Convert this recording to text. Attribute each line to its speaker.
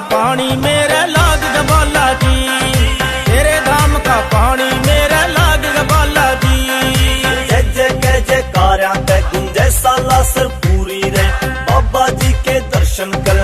Speaker 1: पानी मेरे लाग ग बालाजी, तेरे धाम का पानी मेरे लाग ग बालाजी।
Speaker 2: जय जय जयकारा ते गुंजे साला सर पूरी रे, बाबा जी के दर्शन कर